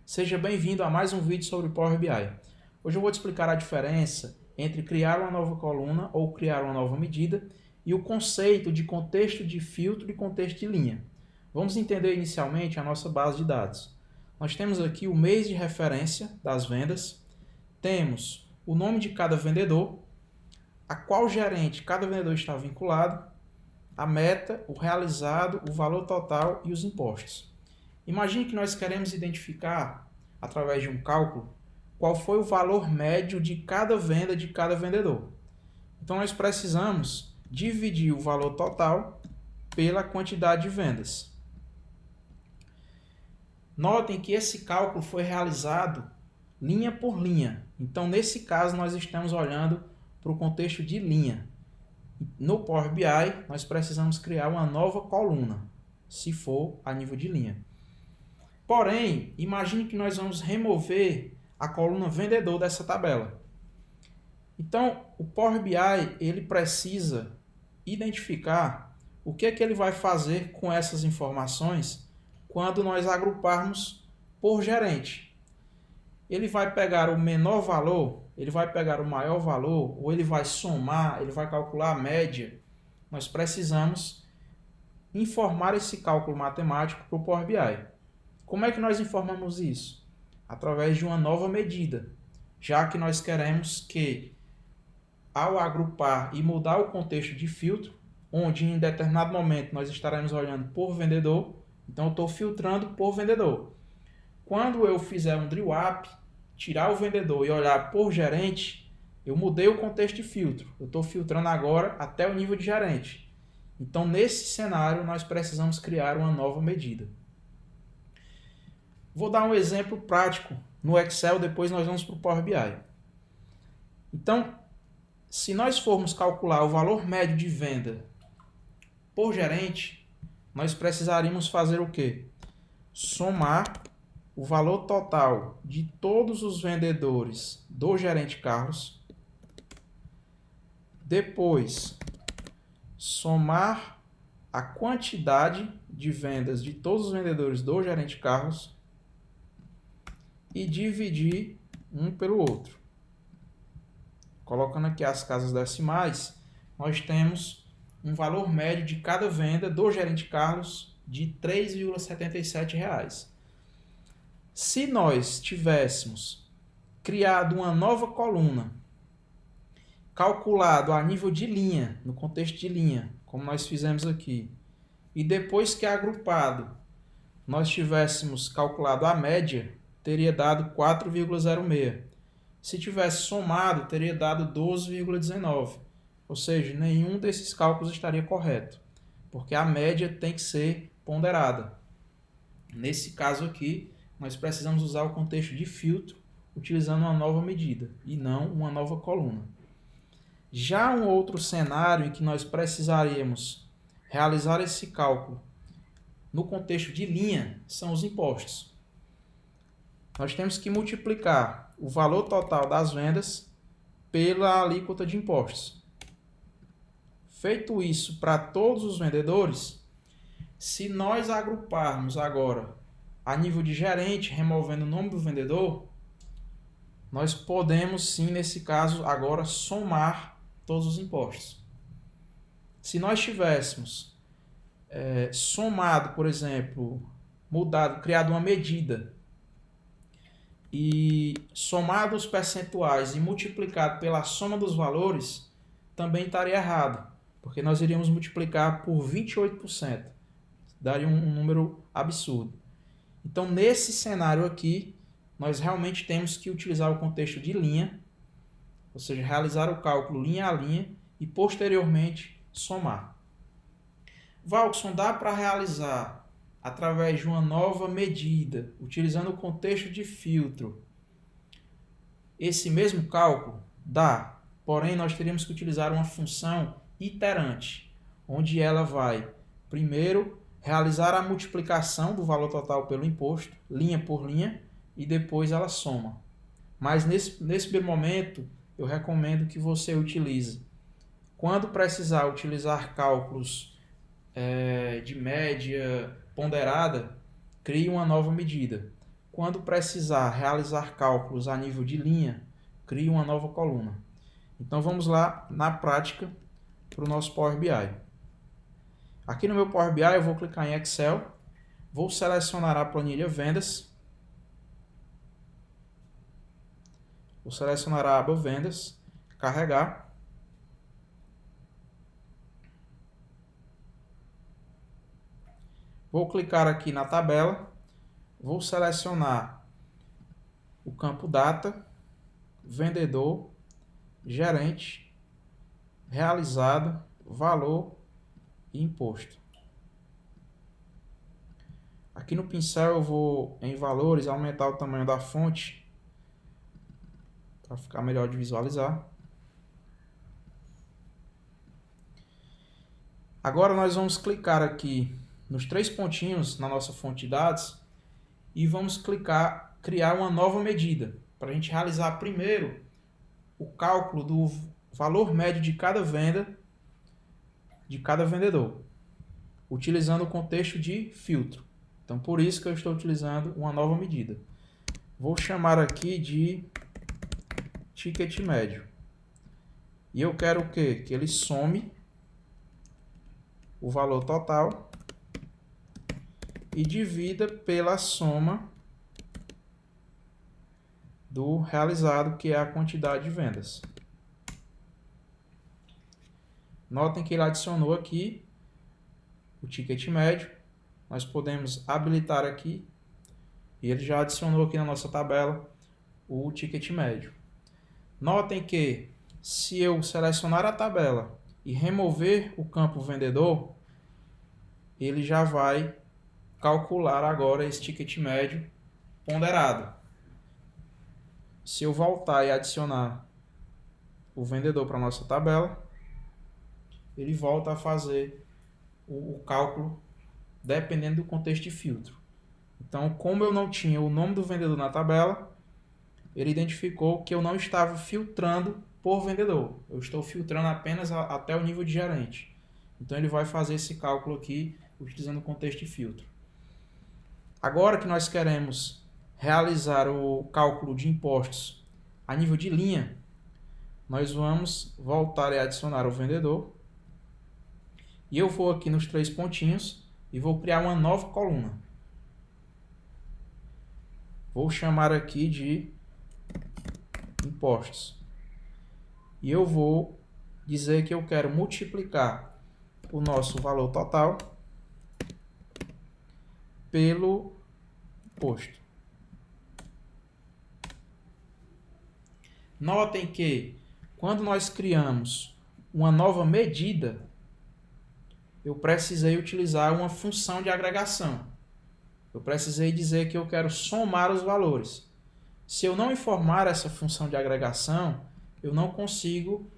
Seja bem-vindo a mais um vídeo sobre Power BI. Hoje eu vou te explicar a diferença entre criar uma nova coluna ou criar uma nova medida e o conceito de contexto de filtro e contexto de linha. Vamos entender inicialmente a nossa base de dados. Nós temos aqui o mês de referência das vendas, temos o nome de cada vendedor, a qual gerente cada vendedor está vinculado, a meta, o realizado, o valor total e os impostos. Imagine que nós queremos identificar, através de um cálculo, qual foi o valor médio de cada venda de cada vendedor. Então, nós precisamos dividir o valor total pela quantidade de vendas. Notem que esse cálculo foi realizado linha por linha. Então, nesse caso, nós estamos olhando para o contexto de linha. No Power BI, nós precisamos criar uma nova coluna, se for a nível de linha. Porém, imagine que nós vamos remover a coluna vendedor dessa tabela. Então, o Power BI ele precisa identificar o que é que ele vai fazer com essas informações quando nós agruparmos por gerente. Ele vai pegar o menor valor, ele vai pegar o maior valor, ou ele vai somar, ele vai calcular a média. Nós precisamos informar esse cálculo matemático para o Power BI. Como é que nós informamos isso? Através de uma nova medida, já que nós queremos que, ao agrupar e mudar o contexto de filtro, onde em determinado momento nós estaremos olhando por vendedor, então eu estou filtrando por vendedor. Quando eu fizer um drill up, tirar o vendedor e olhar por gerente, eu mudei o contexto de filtro. Eu estou filtrando agora até o nível de gerente. Então, nesse cenário, nós precisamos criar uma nova medida. Vou dar um exemplo prático no Excel, depois nós vamos para o Power BI. Então, se nós formos calcular o valor médio de venda por gerente, nós precisaríamos fazer o quê? Somar o valor total de todos os vendedores do gerente Carlos, depois somar a quantidade de vendas de todos os vendedores do gerente Carlos e dividir um pelo outro. Colocando aqui as casas decimais, nós temos um valor médio de cada venda do gerente Carlos de R$ 3,77. Se nós tivéssemos criado uma nova coluna, calculado a nível de linha, no contexto de linha, como nós fizemos aqui, e depois que agrupado, nós tivéssemos calculado a média, teria dado 4,06. Se tivesse somado, teria dado 12,19. Ou seja, nenhum desses cálculos estaria correto, porque a média tem que ser ponderada. Nesse caso aqui, nós precisamos usar o contexto de filtro, utilizando uma nova medida, e não uma nova coluna. Já um outro cenário em que nós precisaríamos realizar esse cálculo no contexto de linha são os impostos. Nós temos que multiplicar o valor total das vendas pela alíquota de impostos. Feito isso para todos os vendedores, se nós agruparmos agora a nível de gerente, removendo o nome do vendedor, nós podemos sim, nesse caso, agora somar todos os impostos. Se nós tivéssemos somado, por exemplo, criado uma medida e somado os percentuais e multiplicado pela soma dos valores, também estaria errado, porque nós iríamos multiplicar por 28%, daria um número absurdo. Então, nesse cenário aqui, nós realmente temos que utilizar o contexto de linha, ou seja, realizar o cálculo linha a linha e, posteriormente, somar. Valkson, dá para realizar através de uma nova medida, utilizando o contexto de filtro, esse mesmo cálculo? Dá, porém nós teríamos que utilizar uma função iterante, onde ela vai, primeiro, realizar a multiplicação do valor total pelo imposto, linha por linha, e depois ela soma. Mas nesse primeiro momento, eu recomendo que você utilize, quando precisar utilizar cálculos de média ponderada, crie uma nova medida. quando precisar realizar cálculos a nível de linha, crie uma nova coluna. Então vamos lá na prática para o nosso Power BI. Aqui no meu Power BI eu vou clicar em Excel, vou selecionar a planilha Vendas, vou selecionar a aba Vendas, carregar. Vou clicar aqui na tabela, vou selecionar o campo Data, Vendedor, Gerente, Realizado, Valor e Imposto. Aqui no pincel eu vou em Valores aumentar o tamanho da fonte para ficar melhor de visualizar. Agora nós vamos clicar aqui nos 3 pontinhos na nossa fonte de dados e vamos criar uma nova medida para a gente realizar primeiro o cálculo do valor médio de cada venda de cada vendedor, utilizando o contexto de filtro. Então por isso que eu estou utilizando uma nova medida. Vou chamar aqui de ticket médio. E eu quero o quê? Que ele some o valor total e divida pela soma do realizado, que é a quantidade de vendas. Notem que ele adicionou aqui o ticket médio. Nós podemos habilitar aqui e ele já adicionou aqui na nossa tabela o ticket médio. Notem que se eu selecionar a tabela e remover o campo vendedor, ele já vai calcular agora esse ticket médio ponderado. Se eu voltar e adicionar o vendedor para a nossa tabela, ele volta a fazer o cálculo dependendo do contexto de filtro. Então, como eu não tinha o nome do vendedor na tabela, ele identificou que eu não estava filtrando por vendedor. Eu estou filtrando apenas até o nível de gerente. Então, ele vai fazer esse cálculo aqui utilizando o contexto de filtro. Agora que nós queremos realizar o cálculo de impostos a nível de linha, nós vamos voltar e adicionar o vendedor. E eu vou aqui nos 3 pontinhos e vou criar uma nova coluna. Vou chamar aqui de impostos. E eu vou dizer que eu quero multiplicar o nosso valor total pelo imposto. Notem que quando nós criamos uma nova medida, eu precisei utilizar uma função de agregação. Eu precisei dizer que eu quero somar os valores. Se eu não informar essa função de agregação, eu não consigo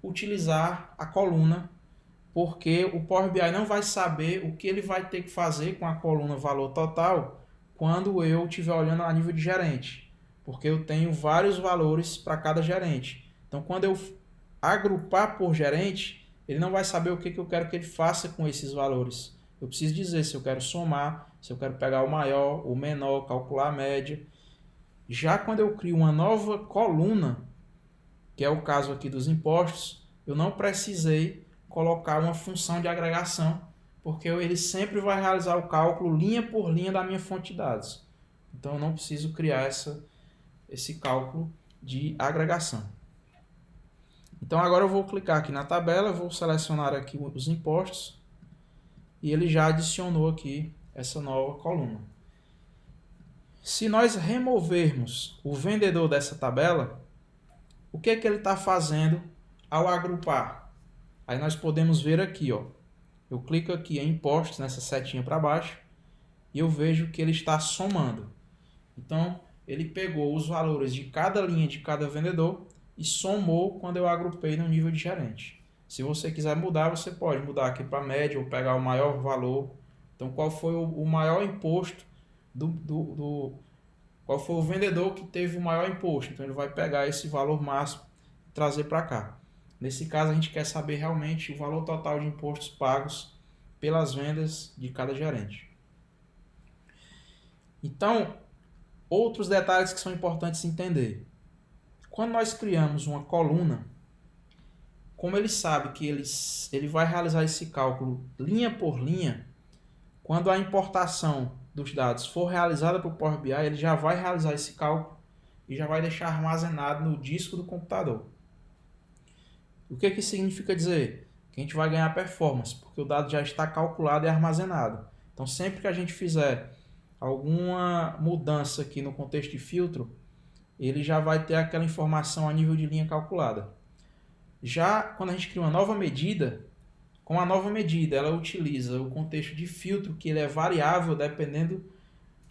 utilizar a coluna, porque o Power BI não vai saber o que ele vai ter que fazer com a coluna valor total quando eu estiver olhando a nível de gerente, porque eu tenho vários valores para cada gerente. Então, quando eu agrupar por gerente, ele não vai saber o que eu quero que ele faça com esses valores. Eu preciso dizer se eu quero somar, se eu quero pegar o maior, o menor, calcular a média. Já quando eu crio uma nova coluna, que é o caso aqui dos impostos, eu não precisei colocar uma função de agregação, porque ele sempre vai realizar o cálculo linha por linha da minha fonte de dados. Então eu não preciso criar esse cálculo de agregação. Então agora eu vou clicar aqui na tabela, vou selecionar aqui os impostos e ele já adicionou aqui essa nova coluna. Se nós removermos o vendedor dessa tabela, o que ele está fazendo ao agrupar? Aí nós podemos ver aqui, ó. Eu clico aqui em impostos, nessa setinha para baixo, e eu vejo que ele está somando. Então, ele pegou os valores de cada linha de cada vendedor e somou quando eu agrupei no nível de gerente. Se você quiser mudar, você pode mudar aqui para média ou pegar o maior valor. Então, qual foi o maior imposto qual foi o vendedor que teve o maior imposto? Então, ele vai pegar esse valor máximo e trazer para cá. Nesse caso, a gente quer saber realmente o valor total de impostos pagos pelas vendas de cada gerente. Então, Outros detalhes que são importantes entender. Quando nós criamos uma coluna, como ele sabe que ele vai realizar esse cálculo linha por linha, quando a importação dos dados for realizada para o Power BI, ele já vai realizar esse cálculo e já vai deixar armazenado no disco do computador. O que significa dizer? Que a gente vai ganhar performance, porque o dado já está calculado e armazenado. Então, sempre que a gente fizer alguma mudança aqui no contexto de filtro, ele já vai ter aquela informação a nível de linha calculada. Já quando a gente cria uma nova medida, com a nova medida ela utiliza o contexto de filtro, que ele é variável dependendo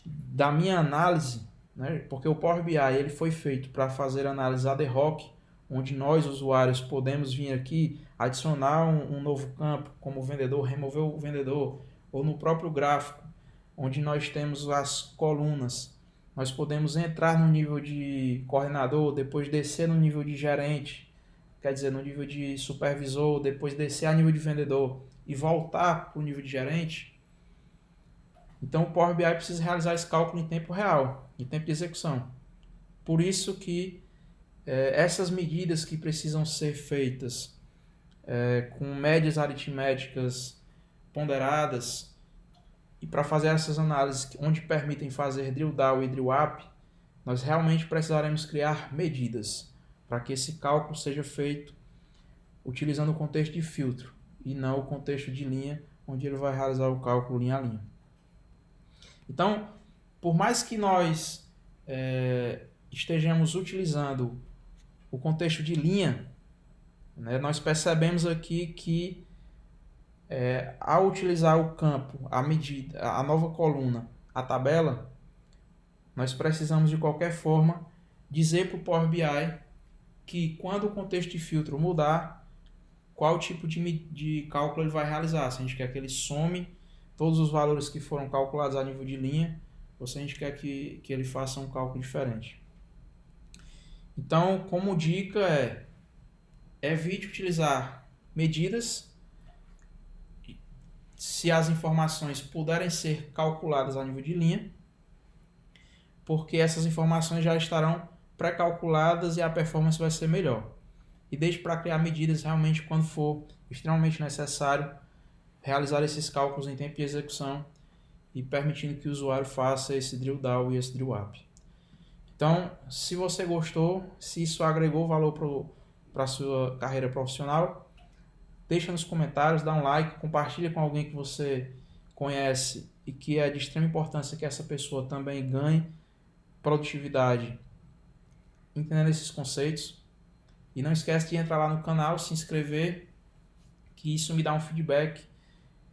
da minha análise, né? Porque o Power BI ele foi feito para fazer análise ad hoc, onde nós, usuários, podemos vir aqui adicionar um novo campo, como o vendedor, remover o vendedor, ou no próprio gráfico, onde nós temos as colunas, nós podemos entrar no nível de coordenador, depois descer no nível de gerente, quer dizer, no nível de supervisor, depois descer a nível de vendedor e voltar para o nível de gerente. Então o Power BI precisa realizar esse cálculo em tempo real, em tempo de execução. Por isso que essas medidas que precisam ser feitas com médias aritméticas ponderadas, e para fazer essas análises onde permitem fazer drill down e drill up, nós realmente precisaremos criar medidas para que esse cálculo seja feito utilizando o contexto de filtro e não o contexto de linha, onde ele vai realizar o cálculo linha a linha. Então, por mais que nós estejamos utilizando o contexto de linha, né, nós percebemos aqui que ao utilizar o campo, a medida, a nova coluna, a tabela, nós precisamos de qualquer forma dizer para o Power BI que quando o contexto de filtro mudar, qual tipo de cálculo ele vai realizar. Se a gente quer que ele some todos os valores que foram calculados a nível de linha, ou se a gente quer que ele faça um cálculo diferente. Então, como dica evite utilizar medidas se as informações puderem ser calculadas a nível de linha, porque essas informações já estarão pré-calculadas e a performance vai ser melhor. E deixe para criar medidas realmente quando for extremamente necessário realizar esses cálculos em tempo de execução e permitindo que o usuário faça esse drill down e esse drill up. Então, se você gostou, se isso agregou valor para a sua carreira profissional, deixa nos comentários, dá um like, compartilha com alguém que você conhece e que é de extrema importância que essa pessoa também ganhe produtividade entendendo esses conceitos. E não esquece de entrar lá no canal, se inscrever, que isso me dá um feedback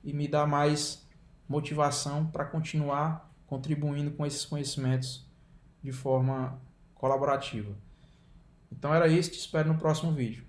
e me dá mais motivação para continuar contribuindo com esses conhecimentos de forma colaborativa. Então era isso, te espero no próximo vídeo.